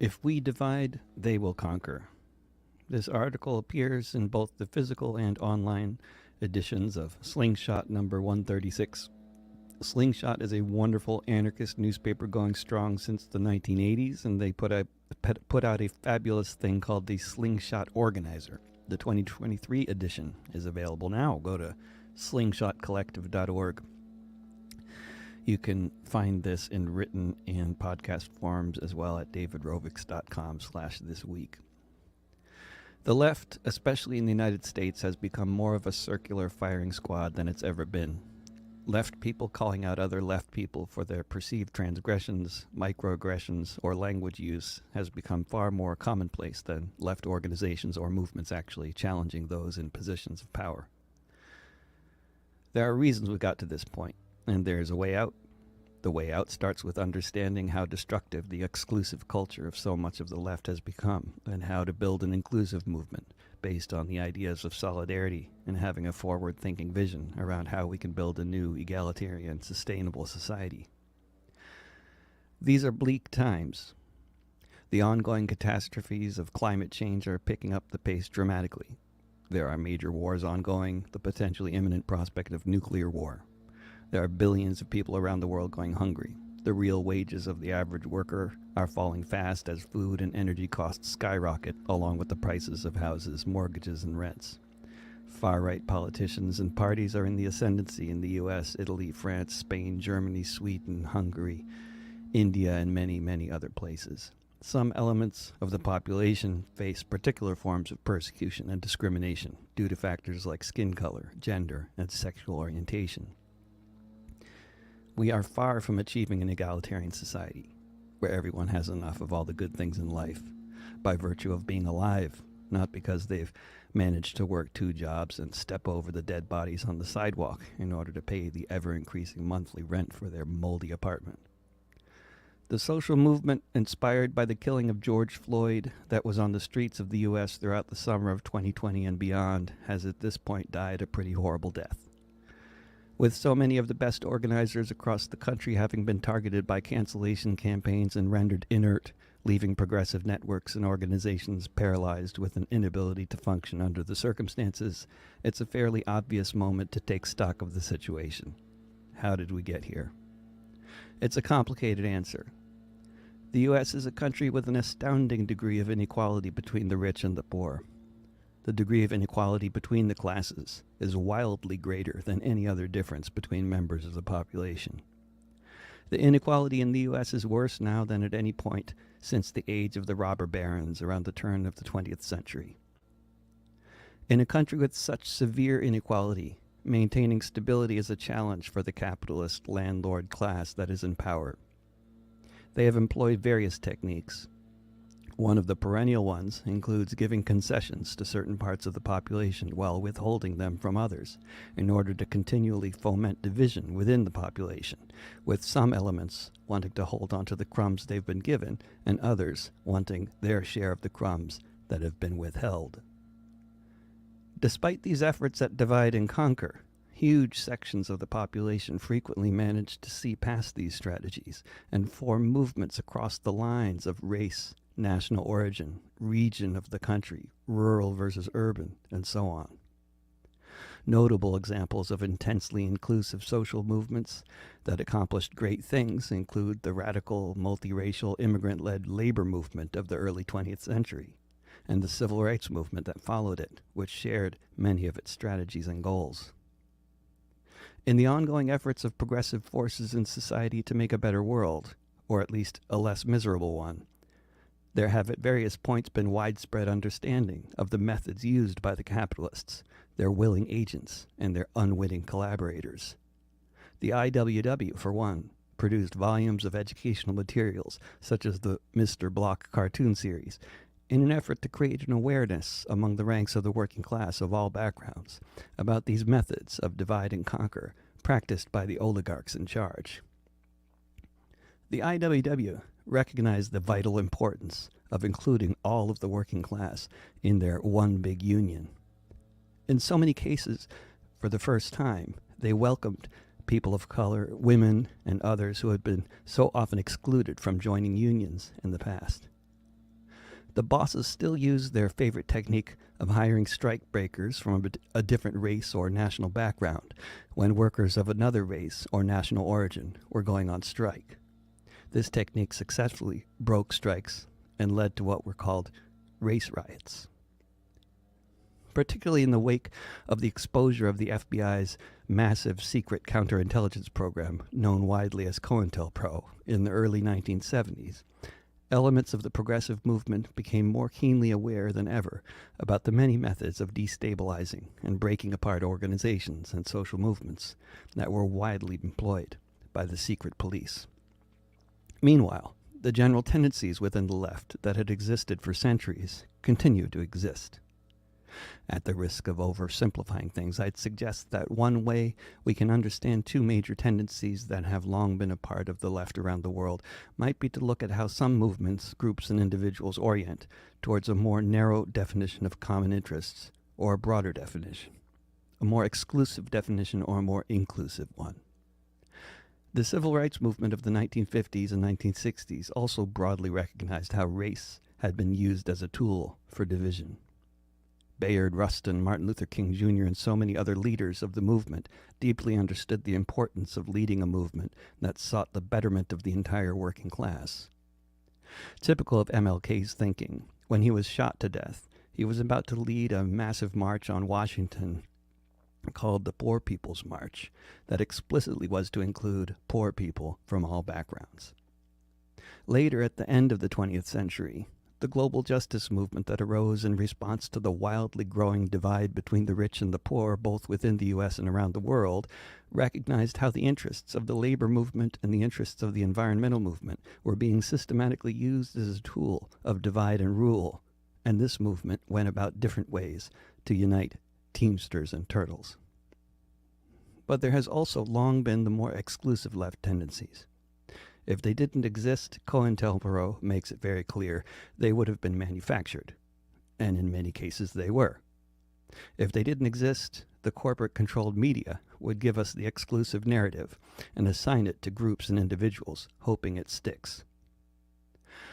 If we divide, they will conquer. This article appears in both the physical and online editions of Slingshot number 136. Slingshot is a wonderful anarchist newspaper going strong since the 1980s, and they put out a fabulous thing called the Slingshot Organizer. The 2023 edition is available now. Go to slingshotcollective.org. You can find this in written and podcast forms as well at davidrovics.com/thisweek. The left, especially in the United States, has become more of a circular firing squad than it's ever been. Left people calling out other left people for their perceived transgressions, microaggressions, or language use has become far more commonplace than left organizations or movements actually challenging those in positions of power. There are reasons we got to this point, and there's a way out. The way out starts with understanding how destructive the exclusive culture of so much of the left has become, and how to build an inclusive movement based on the ideas of solidarity and having a forward-thinking vision around how we can build a new, egalitarian, sustainable society. These are bleak times. The ongoing catastrophes of climate change are picking up the pace dramatically. There are major wars ongoing, the potentially imminent prospect of nuclear war. There are billions of people around the world going hungry. The real wages of the average worker are falling fast as food and energy costs skyrocket, along with the prices of houses, mortgages, and rents. Far-right politicians and parties are in the ascendancy in the US, Italy, France, Spain, Germany, Sweden, Hungary, India, and many, many other places. Some elements of the population face particular forms of persecution and discrimination due to factors like skin color, gender, and sexual orientation. We are far from achieving an egalitarian society, where everyone has enough of all the good things in life, by virtue of being alive, not because they've managed to work 2 jobs and step over the dead bodies on the sidewalk in order to pay the ever-increasing monthly rent for their moldy apartment. The social movement inspired by the killing of George Floyd that was on the streets of the U.S. throughout the summer of 2020 and beyond has at this point died a pretty horrible death. With so many of the best organizers across the country having been targeted by cancellation campaigns and rendered inert, leaving progressive networks and organizations paralyzed with an inability to function under the circumstances, it's a fairly obvious moment to take stock of the situation. How did we get here? It's a complicated answer. The U.S. is a country with an astounding degree of inequality between the rich and the poor. The degree of inequality between the classes is wildly greater than any other difference between members of the population. The inequality in the U.S. is worse now than at any point since the age of the robber barons around the turn of the 20th century. In a country with such severe inequality, maintaining stability is a challenge for the capitalist landlord class that is in power. They have employed various techniques. One of the perennial ones includes giving concessions to certain parts of the population while withholding them from others, in order to continually foment division within the population, with some elements wanting to hold on to the crumbs they've been given, and others wanting their share of the crumbs that have been withheld. Despite these efforts at divide and conquer, huge sections of the population frequently manage to see past these strategies and form movements across the lines of race, national origin, region of the country, rural versus urban, and so on. Notable examples of intensely inclusive social movements that accomplished great things include the radical, multiracial, immigrant-led labor movement of the early 20th century, and the civil rights movement that followed it, which shared many of its strategies and goals. In the ongoing efforts of progressive forces in society to make a better world, or at least a less miserable one, there have at various points been widespread understanding of the methods used by the capitalists, their willing agents, and their unwitting collaborators. The IWW, for one, produced volumes of educational materials, such as the Mr. Block cartoon series, in an effort to create an awareness among the ranks of the working class of all backgrounds about these methods of divide and conquer practiced by the oligarchs in charge. The IWW recognized the vital importance of including all of the working class in their one big union. In so many cases, for the first time, they welcomed people of color, women, and others who had been so often excluded from joining unions in the past. The bosses still use their favorite technique of hiring strike breakers from a different race or national background when workers of another race or national origin were going on strike. This technique successfully broke strikes and led to what were called race riots. Particularly in the wake of the exposure of the FBI's massive secret counterintelligence program, known widely as COINTELPRO, in the early 1970s, elements of the progressive movement became more keenly aware than ever about the many methods of destabilizing and breaking apart organizations and social movements that were widely employed by the secret police. Meanwhile, the general tendencies within the left that had existed for centuries continue to exist. At the risk of oversimplifying things, I'd suggest that one way we can understand two major tendencies that have long been a part of the left around the world might be to look at how some movements, groups, and individuals orient towards a more narrow definition of common interests, or a broader definition, a more exclusive definition or a more inclusive one. The civil rights movement of the 1950s and 1960s also broadly recognized how race had been used as a tool for division. Bayard Rustin, Martin Luther King Jr., and so many other leaders of the movement deeply understood the importance of leading a movement that sought the betterment of the entire working class. Typical of MLK's thinking, when he was shot to death, he was about to lead a massive march on Washington called the Poor People's March that explicitly was to include poor people from all backgrounds. Later, at the end of the 20th century, the global justice movement that arose in response to the wildly growing divide between the rich and the poor, both within the U.S. and around the world, recognized how the interests of the labor movement and the interests of the environmental movement were being systematically used as a tool of divide and rule, and this movement went about different ways to unite Teamsters and Turtles. But there has also long been the more exclusive left tendencies. If they didn't exist, COINTELPRO makes it very clear they would have been manufactured, and in many cases they were. If they didn't exist, the corporate-controlled media would give us the exclusive narrative and assign it to groups and individuals, hoping it sticks.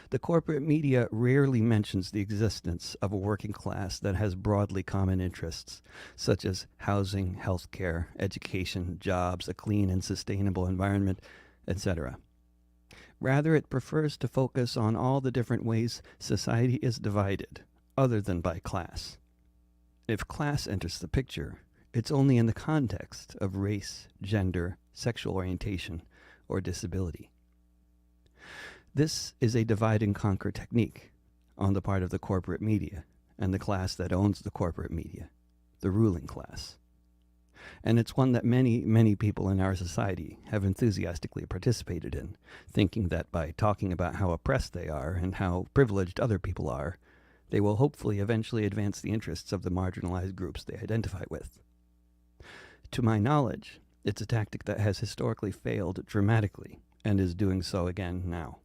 The corporate media rarely mentions the existence of a working class that has broadly common interests, such as housing, healthcare, education, jobs, a clean and sustainable environment, etc. Rather, it prefers to focus on all the different ways society is divided, other than by class. If class enters the picture, it's only in the context of race, gender, sexual orientation, or disability. This is a divide-and-conquer technique on the part of the corporate media and the class that owns the corporate media, the ruling class. And it's one that many, many people in our society have enthusiastically participated in, thinking that by talking about how oppressed they are and how privileged other people are, they will hopefully eventually advance the interests of the marginalized groups they identify with. To my knowledge, it's a tactic that has historically failed dramatically and is doing so again now.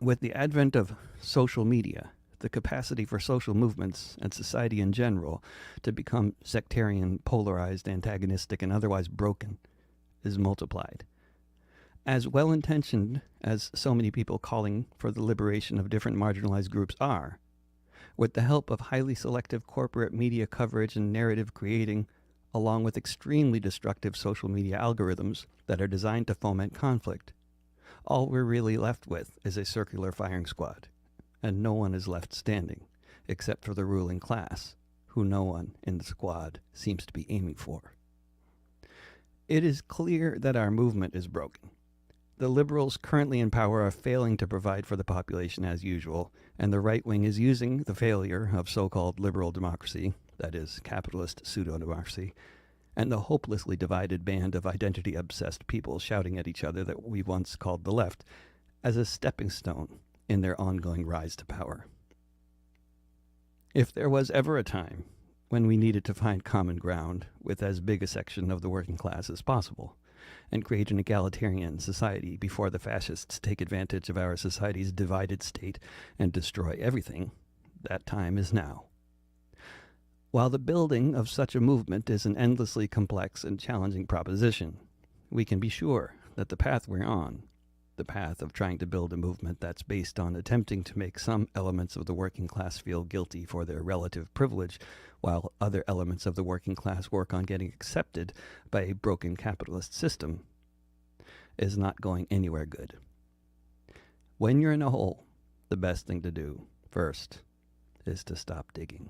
With the advent of social media, the capacity for social movements and society in general to become sectarian, polarized, antagonistic, and otherwise broken is multiplied. As well-intentioned as so many people calling for the liberation of different marginalized groups are, with the help of highly selective corporate media coverage and narrative creating, along with extremely destructive social media algorithms that are designed to foment conflict, all we're really left with is a circular firing squad, and no one is left standing, except for the ruling class, who no one in the squad seems to be aiming for. It is clear that our movement is broken. The liberals currently in power are failing to provide for the population as usual, and the right wing is using the failure of so-called liberal democracy, that is, capitalist pseudo-democracy, and the hopelessly divided band of identity-obsessed people shouting at each other that we once called the left, as a stepping stone in their ongoing rise to power. If there was ever a time when we needed to find common ground with as big a section of the working class as possible, and create an egalitarian society before the fascists take advantage of our society's divided state and destroy everything, that time is now. While the building of such a movement is an endlessly complex and challenging proposition, we can be sure that the path we're on the path of trying to build a movement that's based on attempting to make some elements of the working class feel guilty for their relative privilege, while other elements of the working class work on getting accepted by a broken capitalist system, is not going anywhere good. When you're in a hole, the best thing to do, first, is to stop digging.